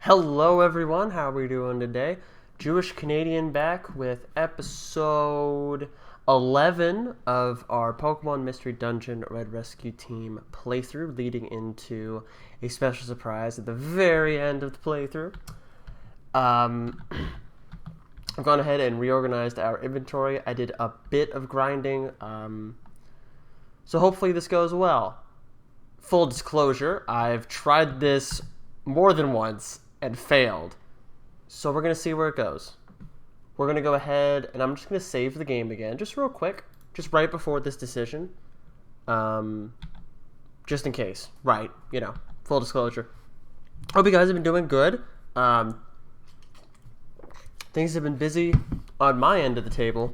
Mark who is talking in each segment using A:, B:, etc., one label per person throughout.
A: Hello everyone, how are we doing today? Jewish Canadian back with episode 11 of our Pokemon Mystery Dungeon Red Rescue Team playthrough, leading into a special surprise at the very end of the playthrough. I've gone ahead and reorganized our inventory. I did a bit of grinding, so hopefully this goes well. Full disclosure, I've tried this more than once and failed. So we're going to see where it goes. We're going to go ahead and I'm just going to save the game again, just real quick, just right before this decision. Just in case, right, full disclosure. Hope you guys have been doing good. Things have been busy on my end of the table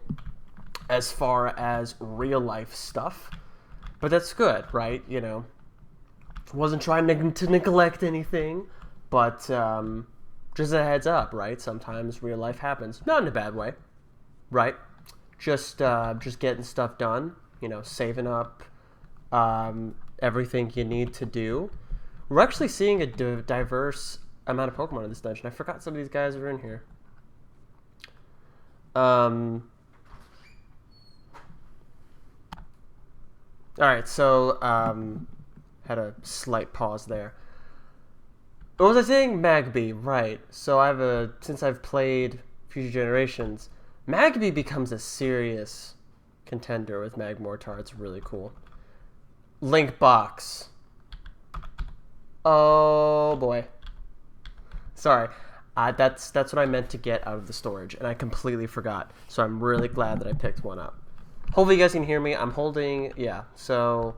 A: as far as real life stuff, but that's good, right? Wasn't trying to neglect anything. But just a heads up, right? Sometimes real life happens, not in a bad way, right? Just getting stuff done, saving up everything you need to do. We're actually seeing a diverse amount of Pokemon in this dungeon. I forgot some of these guys are in here. All right, so had a slight pause there. What was I saying? Magby, right. So since I've played Future Generations, Magby becomes a serious contender with Magmortar. It's really cool. Link box. Oh boy. Sorry. That's what I meant to get out of the storage, and I completely forgot. So I'm really glad that I picked one up. Hopefully you guys can hear me. I'm holding, so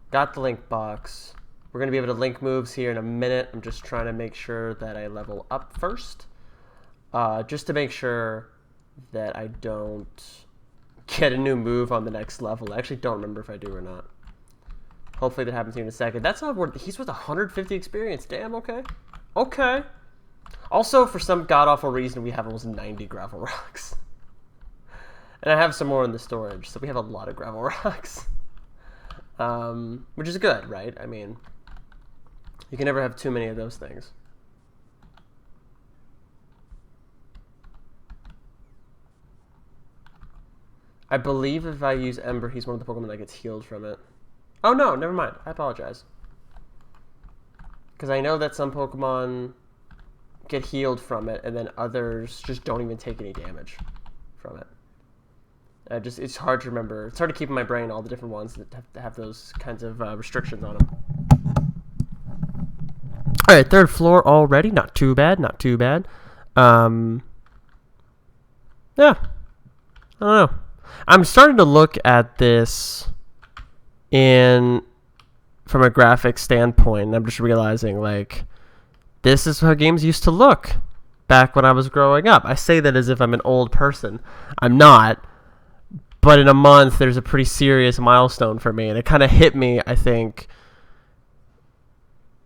A: got the link box. We're going to be able to link moves here in a minute. I'm just trying to make sure that I level up first. Just to make sure that I don't get a new move on the next level. I actually don't remember if I do or not. Hopefully that happens here in a second. That's not worth. He's worth 150 experience. Damn, okay. Okay. Also, for some god-awful reason, we have almost 90 gravel rocks. And I have some more in the storage, so we have a lot of gravel rocks. Which is good, right? I mean, you can never have too many of those things. I believe if I use Ember, he's one of the Pokemon that gets healed from it. Oh no, never mind. I apologize. Because I know that some Pokemon get healed from it, and then others just don't even take any damage from it. It's hard to remember. It's hard to keep in my brain all the different ones that have those kinds of restrictions on them. All right, third floor already. Not too bad. Not too bad. Yeah. I don't know. I'm starting to look at this from a graphic standpoint, and I'm just realizing, this is how games used to look back when I was growing up. I say that as if I'm an old person. I'm not. But in a month, there's a pretty serious milestone for me, and it kind of hit me, I think,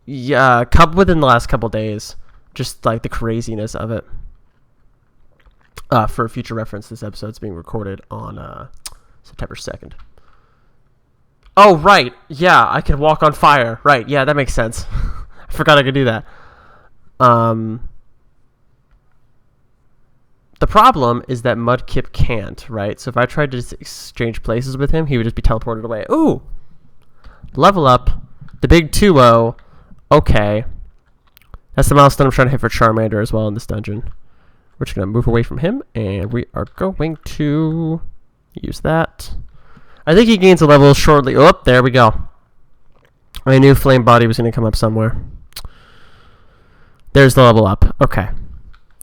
A: within the last couple days, just the craziness of it. For future reference, this episode's being recorded on September 2nd. Oh, right. Yeah, I can walk on fire. Right, yeah, that makes sense. I forgot I could do that. The problem is that Mudkip can't, right? So if I tried to just exchange places with him, he would just be teleported away. Ooh! Level up. The big 2-0. Okay. That's the milestone I'm trying to hit for Charmander as well in this dungeon. We're just going to move away from him, and we are going to use that. I think he gains a level shortly. Oh, there we go. I knew Flame Body was going to come up somewhere. There's the level up. Okay.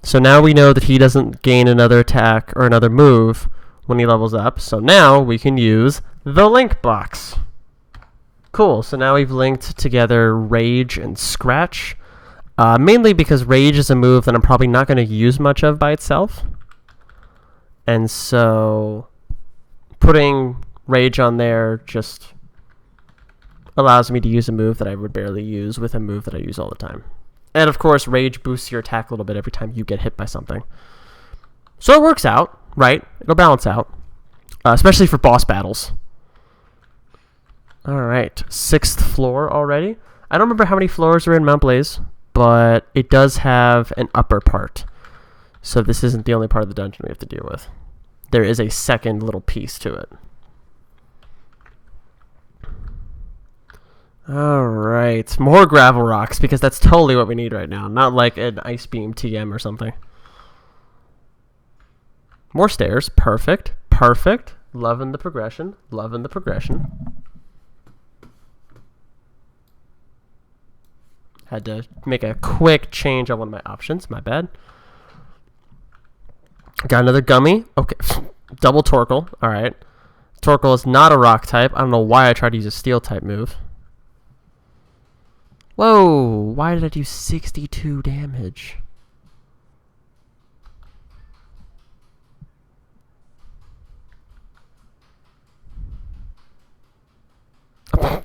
A: So now we know that he doesn't gain another attack or another move when he levels up. So now we can use the link box. Cool. So now we've linked together Rage and Scratch. Mainly because Rage is a move that I'm probably not going to use much of by itself. And so putting Rage on there just allows me to use a move that I would barely use with a move that I use all the time. And, of course, Rage boosts your attack a little bit every time you get hit by something. So it works out, right? It'll balance out, especially for boss battles. All right, 6th floor already. I don't remember how many floors are in Mount Blaze. but it does have an upper part. So this isn't the only part of the dungeon we have to deal with. There is a second little piece to it. Alright, more gravel rocks, because that's totally what we need right now. Not like an ice beam TM or something. More stairs. Perfect. Perfect. Loving the progression. Loving the progression. Had to make a quick change on one of my options. My bad. Got another gummy. Okay. Double Torkoal. Alright. Torkoal is not a rock type. I don't know why I tried to use a steel type move. Whoa. Why did I do 62 damage?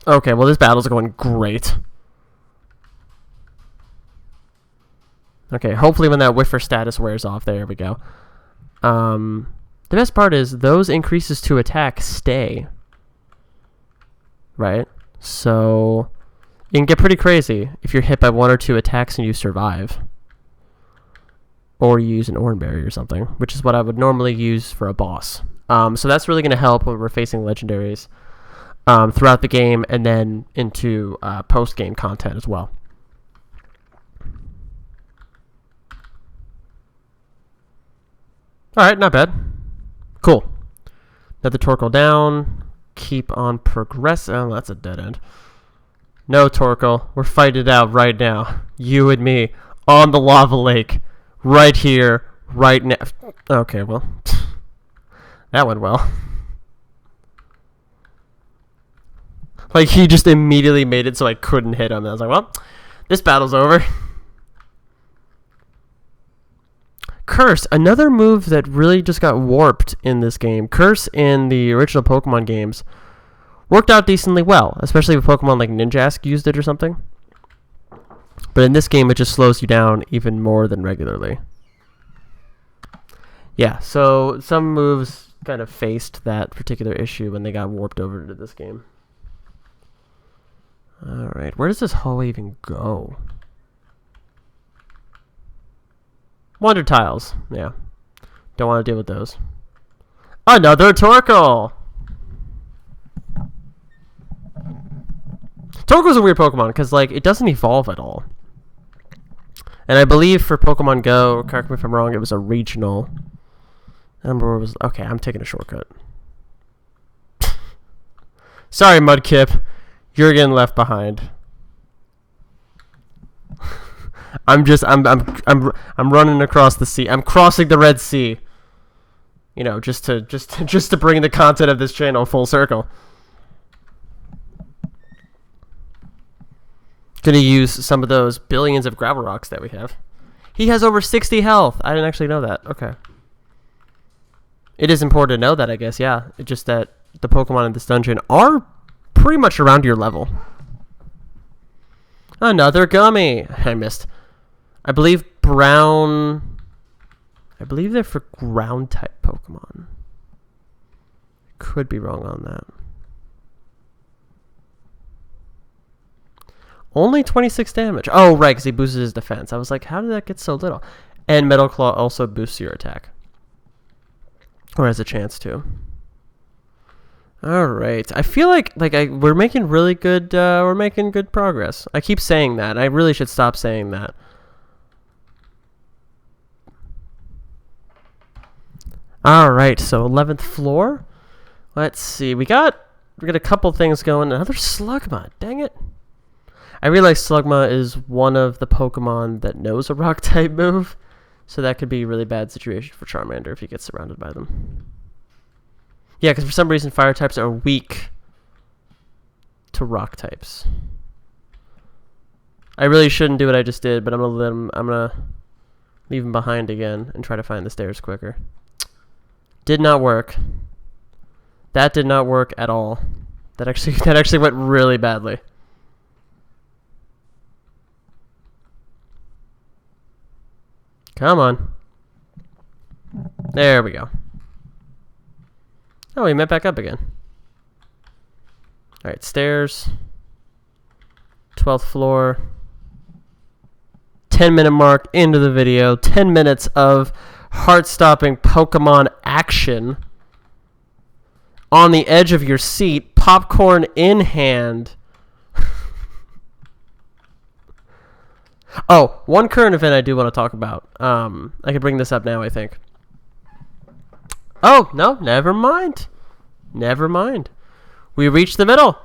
A: Okay, well, this battle's going great. Okay, hopefully when that whiffer status wears off, there we go. The best part is those increases to attack stay. Right? So it can get pretty crazy if you're hit by 1 or 2 attacks and you survive. Or you use an Oranberry or something, which is what I would normally use for a boss. So that's really going to help when we're facing legendaries throughout the game and then into post-game content as well. Alright, not bad. Cool. Another Torkoal down. Keep on progressing. Oh, that's a dead end. No, Torkoal. We're fighting it out right now. You and me on the lava lake. Right here. Right now. Okay, well. That went well. Like, he just immediately made it so I couldn't hit him. And I was like, well, this battle's over. Curse, another move that really just got warped in this game. Curse in the original Pokemon games worked out decently well, especially with Pokemon like Ninjask used it or something. But in this game, it just slows you down even more than regularly. Yeah, so some moves kind of faced that particular issue when they got warped over to this game. Alright, where does this hallway even go? Wonder tiles. Yeah. Don't want to deal with those. Another Torkoal! Torkoal's a weird Pokemon because, like, it doesn't evolve at all. And I believe for Pokemon Go, correct me if I'm wrong, it was a regional. Number was okay. I'm taking a shortcut. Sorry, Mudkip, you're getting left behind. I'm running across the sea. I'm crossing the Red Sea. You know, just to bring the content of this channel full circle. Gonna use some of those billions of gravel rocks that we have. He has over 60 health. I didn't actually know that. Okay. It is important to know that, I guess, yeah. It's just that the Pokemon in this dungeon are pretty much around your level. Another gummy. I missed. I believe brown... I believe they're for ground-type Pokemon. Could be wrong on that. Only 26 damage. Oh, right, because he boosted his defense. I was like, how did that get so little? And Metal Claw also boosts your attack. Or has a chance to. All right. I feel like we're making really good. We're making good progress. I keep saying that. I really should stop saying that. All right. So 11th floor. Let's see. We got a couple things going. Another Slugma. Dang it. I realize Slugma is one of the Pokemon that knows a rock type move. So that could be a really bad situation for Charmander if he gets surrounded by them. Yeah, because for some reason fire types are weak to rock types. I really shouldn't do what I just did, but I'm gonna leave him behind again and try to find the stairs quicker. Did not work. That did not work at all. That actually went really badly. Come on. There we go. Oh, we met back up again. Alright, stairs. 12th floor. 10-minute mark into the video. 10 minutes of heart-stopping Pokemon action. On the edge of your seat, popcorn in hand. Oh, one current event I do want to talk about. I can bring this up now, I think. Oh, no, never mind. Never mind. We reached the middle.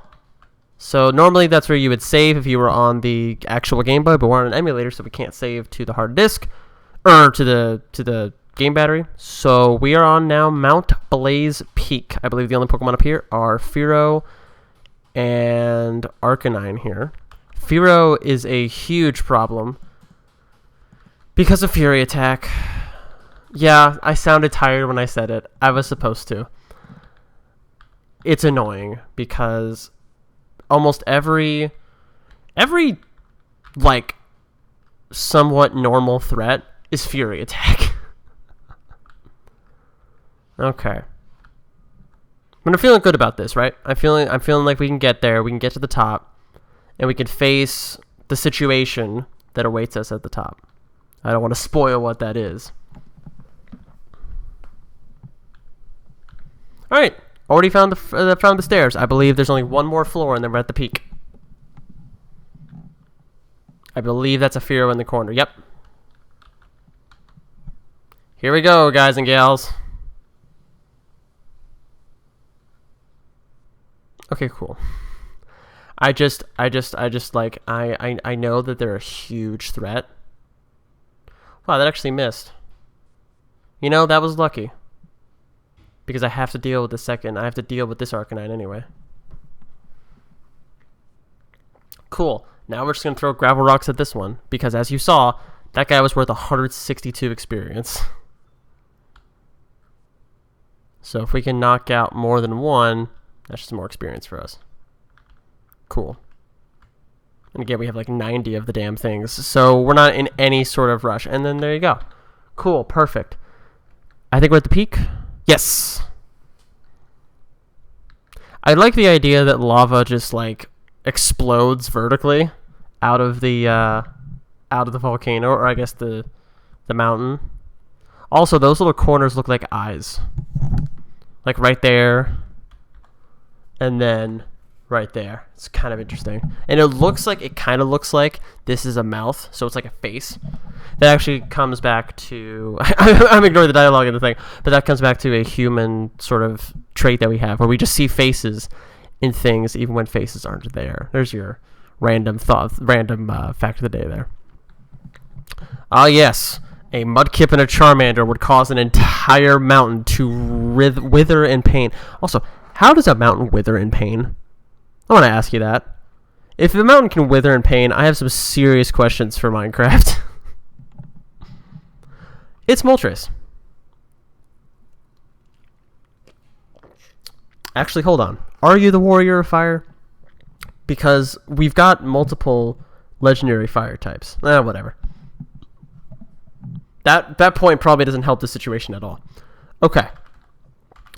A: So normally that's where you would save if you were on the actual Game Boy, but we're on an emulator, so we can't save to the hard disk or to the game battery. So we are on now Mount Blaze Peak. I believe the only Pokemon up here are Fearow and Arcanine here. Fearow is a huge problem because of Fury Attack. Yeah, I sounded tired when I said it. I was supposed to. It's annoying because almost every like somewhat normal threat is Fury Attack. Okay. But I'm feeling good about this, right? I'm feeling like we can get there, we can get to the top, and we can face the situation that awaits us at the top. I don't want to spoil what that is. All right. Already found the stairs. I believe there's only one more floor and then we're at the peak. I believe that's a Fearow in the corner. Yep. Here we go, guys and gals. Okay, cool. I know that they're a huge threat. Wow, that actually missed. You know, that was lucky. Because I have to deal with the second. I have to deal with this Arcanine anyway. Cool. Now we're just going to throw gravel rocks at this one. Because as you saw, that guy was worth 162 experience. So if we can knock out more than one, that's just more experience for us. Cool. And again, we have like 90 of the damn things. So we're not in any sort of rush. And then there you go. Cool. Perfect. I think we're at the peak. Yes. I like the idea that lava just like explodes vertically out of the volcano, or I guess the mountain. Also, those little corners look like eyes. Like right there and then right there. It's kind of interesting. And it kind of looks like this is a mouth, so it's like a face. That actually comes back to... I'm ignoring the dialogue in the thing, but that comes back to a human sort of trait that we have, where we just see faces in things even when faces aren't there. There's your random fact of the day there. Ah, yes. A Mudkip and a Charmander would cause an entire mountain to wither in pain. Also, how does a mountain wither in pain? I want to ask you that. If the mountain can wither in pain, I have some serious questions for Minecraft. It's Moltres. Actually, hold on. Are you the Warrior of Fire? Because we've got multiple legendary fire types. Whatever. That point probably doesn't help the situation at all. Okay.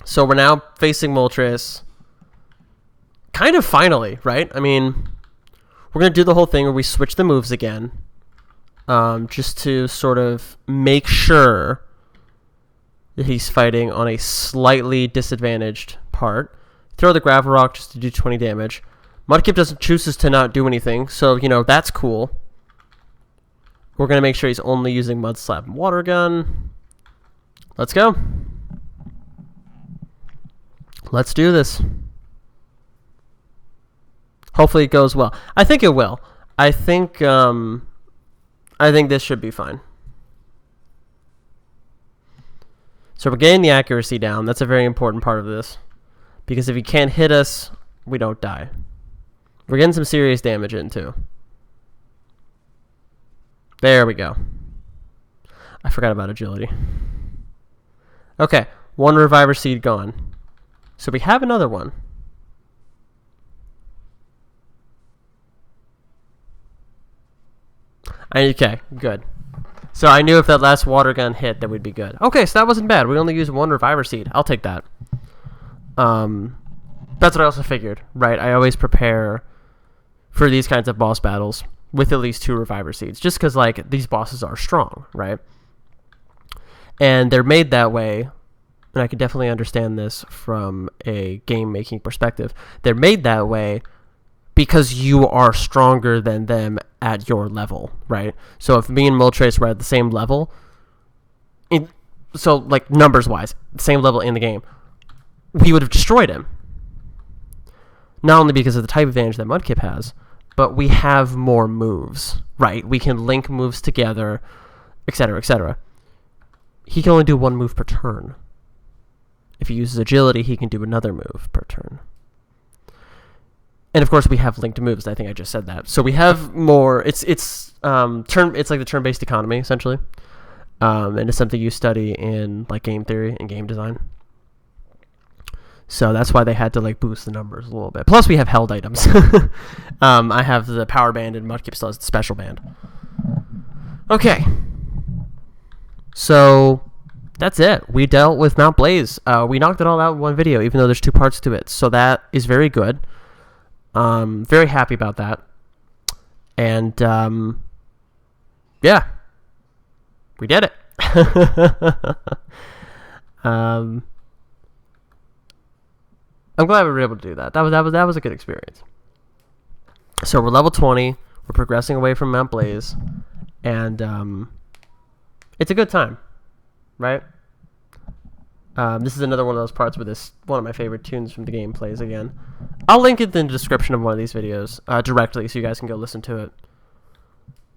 A: So we're now facing Moltres. Kind of finally, right? I mean, we're going to do the whole thing where we switch the moves again. Just to sort of make sure that he's fighting on a slightly disadvantaged part. Throw the gravel rock just to do 20 damage. Mudkip chooses to not do anything, so, you know, that's cool. We're going to make sure he's only using Mud Slap and Water Gun. Let's go. Let's do this. Hopefully it goes well. I think it will. I think this should be fine. So we're getting the accuracy down. That's a very important part of this. Because if he can't hit us, we don't die. We're getting some serious damage in too. There we go. I forgot about agility. Okay, one Reviver Seed gone. So we have another one. Okay, good. So I knew if that last water gun hit, that would be good. Okay, so that wasn't bad. We only used one Reviver Seed. I'll take that. That's what I also figured, right? I always prepare for these kinds of boss battles with at least 2 Reviver Seeds, just because like these bosses are strong, right? And they're made that way, and I can definitely understand this from a game making perspective. They're made that way because you are stronger than them at your level, right? So if me and Moltres were at the same level, so like numbers wise, same level in the game, we would have destroyed him. Not only because of the type advantage that Mudkip has, but we have more moves, right? We can link moves together, etc., etc. He can only do 1 move per turn. If he uses agility, he can do another move per turn. And of course, we have linked moves. I think I just said that. So we have more. It's like the turn-based economy essentially, and it's something you study in like game theory and game design. So that's why they had to like boost the numbers a little bit. Plus, we have held items. I have the power band, and Mudkip still has the special band. Okay. So that's it. We dealt with Mount Blaze. We knocked it all out in one video, even though there's 2 parts to it. So that is very good. Very happy about that. And yeah, we did it. I'm glad we were able to do that. That was a good experience. So we're level 20. We're progressing away from Mount Blaze, and it's a good time, right? This is another one of those parts where one of my favorite tunes from the game plays again. I'll link it in the description of one of these videos directly, so you guys can go listen to it.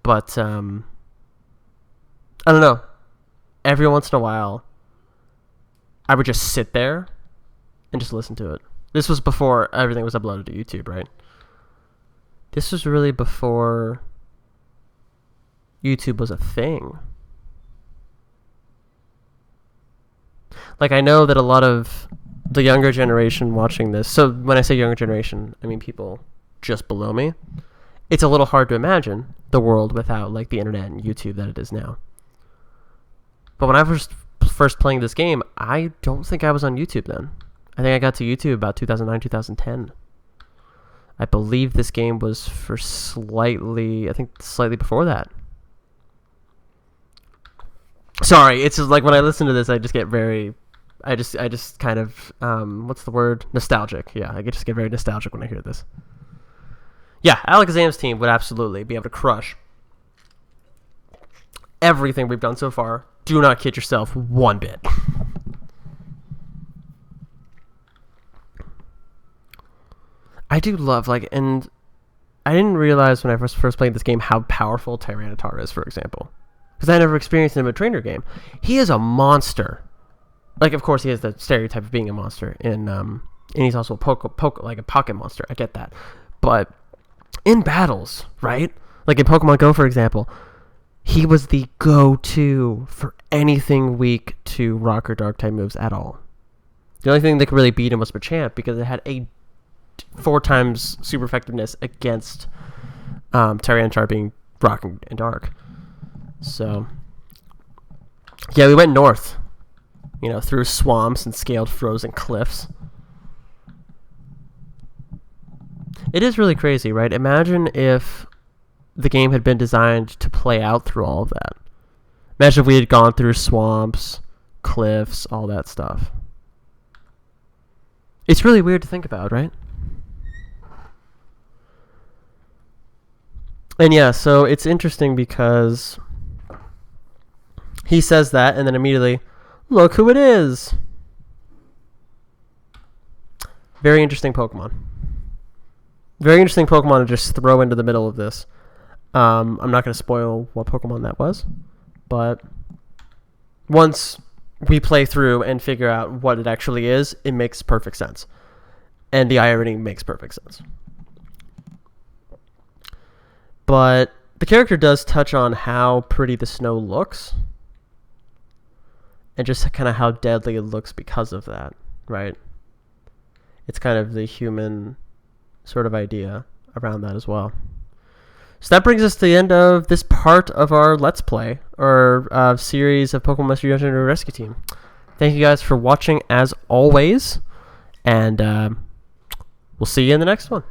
A: But I don't know. Every once in a while, I would just sit there and just listen to it. This was before everything was uploaded to YouTube, right? This was really before YouTube was a thing. Like, I know that a lot of the younger generation watching this, so when I say younger generation, I mean people just below me, it's a little hard to imagine the world without like the internet and YouTube that it is now. But when I was first playing this game, I don't think I was on YouTube then. I think I got to YouTube about 2009, 2010. I believe this game was for slightly before that. Sorry, it's just like when I listen to this, I just get very, I just kind of, what's the word? Nostalgic. Yeah, I just get very nostalgic when I hear this. Yeah, Alakazam's team would absolutely be able to crush everything we've done so far. Do not kid yourself one bit. I do love, like, and I didn't realize when I first played this game how powerful Tyranitar is, for example. Because I never experienced him in a trainer game. He is a monster. Like, of course, he has the stereotype of being a monster, and he's also like a pocket monster. I get that. But in battles, right? Like in Pokemon Go, for example, he was the go-to for anything weak to Rock or Dark type moves at all. The only thing that could really beat him was Machamp, because it had a 4 times super effectiveness against Tyranitar being Rock and Dark. So, yeah, we went north, through swamps and scaled frozen cliffs. It is really crazy, right? Imagine if the game had been designed to play out through all of that. Imagine if we had gone through swamps, cliffs, all that stuff. It's really weird to think about, right? And yeah, so it's interesting because he says that, and then immediately, look who it is! Very interesting Pokemon. Very interesting Pokemon to just throw into the middle of this. I'm not going to spoil what Pokemon that was, but once we play through and figure out what it actually is, it makes perfect sense. And the irony makes perfect sense. But the character does touch on how pretty the snow looks, and just kind of how deadly it looks because of that, right? It's kind of the human sort of idea around that as well. So that brings us to the end of this part of our Let's Play, or series of Pokemon Master Dungeon Rescue Team. Thank you guys for watching as always, and we'll see you in the next one.